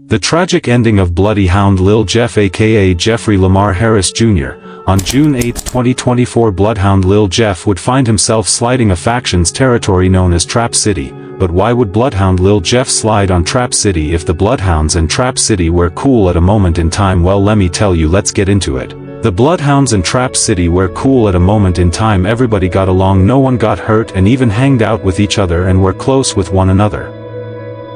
The tragic ending of Bloodhound Lil Jeff aka Jeffrey Lamar Harris Jr. On June 8, 2024, Bloodhound Lil Jeff would find himself sliding a faction's territory known as Trap City. But why would Bloodhound Lil Jeff slide on Trap City if the Bloodhounds and Trap City were cool at a moment in time? Well, let me tell you, let's get into it. The Bloodhounds and Trap City were cool at a moment in time. Everybody got along, no one got hurt, and even hanged out with each other and were close with one another.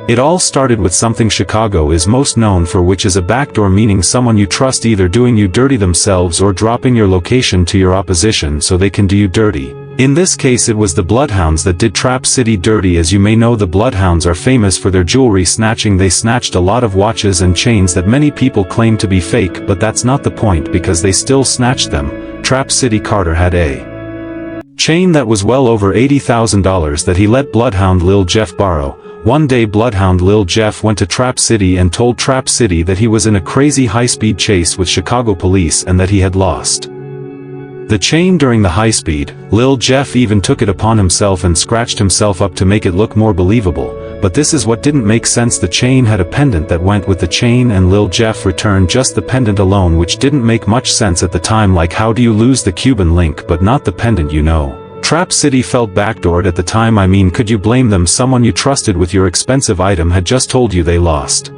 It all started with something Chicago is most known for, which is a backdoor, meaning someone you trust either doing you dirty themselves or dropping your location to your opposition so they can do you dirty. In this case it was the Bloodhounds that did Trap City dirty. As you may know, the Bloodhounds are famous for their jewelry snatching. They snatched a lot of watches and chains that many people claim to be fake, but that's not the point because they still snatched them. Trap City Carter had a chain that was well over $80,000 that he let Bloodhound Lil Jeff borrow. One day Bloodhound Lil Jeff went to Trap City and told Trap City that he was in a crazy high-speed chase with Chicago police and that he had lost the chain during the high-speed. Lil Jeff even took it upon himself and scratched himself up to make it look more believable. But this is what didn't make sense. The chain had a pendant that went with the chain and Lil Jeff returned just the pendant alone, which didn't make much sense at the time. Like, how do you lose the Cuban link but not the pendant, you know? Trap City felt backdoored at the time. I mean, could you blame them? Someone you trusted with your expensive item had just told you they lost.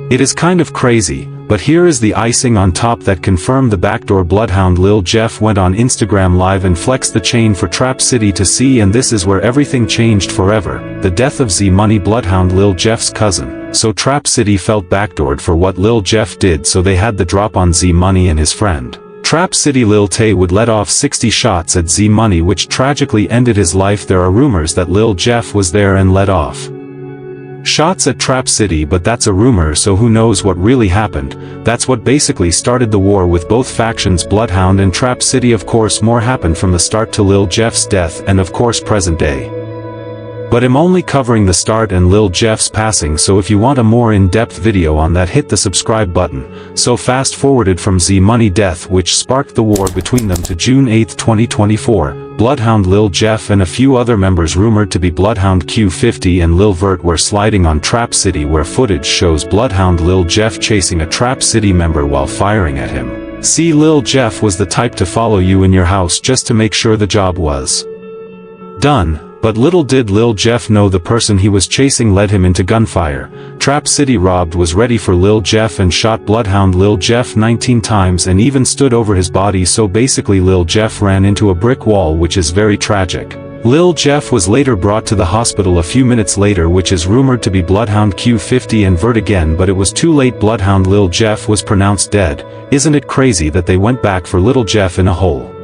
It is kind of crazy, but here is the icing on top that confirmed the backdoor. Bloodhound Lil Jeff went on Instagram Live and flexed the chain for Trap City to see, and this is where everything changed forever. The death of Z Money, Bloodhound Lil Jeff's cousin. So Trap City felt backdoored for what Lil Jeff did, so they had the drop on Z Money and his friend. Trap City Lil Tay would let off 60 shots at Z Money, which tragically ended his life. There are rumors that Lil Jeff was there and let off shots at Trap City, but that's a rumor, so who knows what really happened. That's what basically started the war with both factions, Bloodhound and Trap City. Of course, more happened from the start to Lil Jeff's death and of course present day. But I'm only covering the start and Lil Jeff's passing, so if you want a more in-depth video on that, hit the subscribe button. So fast forwarded from Z Money death, which sparked the war between them, to June 8, 2024. Bloodhound Lil Jeff and a few other members rumored to be Bloodhound Q50 and Lil Vert were sliding on Trap City, where footage shows Bloodhound Lil Jeff chasing a Trap City member while firing at him. See, Lil Jeff was the type to follow you in your house just to make sure the job was done. But little did Lil Jeff know the person he was chasing led him into gunfire. Trap City robbed was ready for Lil Jeff and shot Bloodhound Lil Jeff 19 times and even stood over his body, so basically Lil Jeff ran into a brick wall, which is very tragic. Lil Jeff was later brought to the hospital a few minutes later, which is rumored to be Bloodhound Q50 and Vert again, but it was too late. Bloodhound Lil Jeff was pronounced dead. Isn't it crazy that they went back for Little Jeff in a whole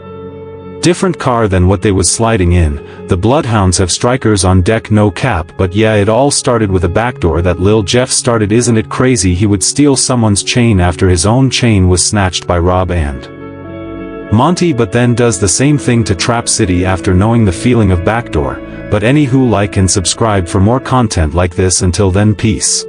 different car than what they was sliding in? The Bloodhounds have strikers on deck, no cap. But yeah, it all started with a backdoor that Lil Jeff started. Isn't it crazy? He would steal someone's chain after his own chain was snatched by Rob and Monty, but then does the same thing to Trap City after knowing the feeling of backdoor. But anywho, like and subscribe for more content like this. Until then, peace.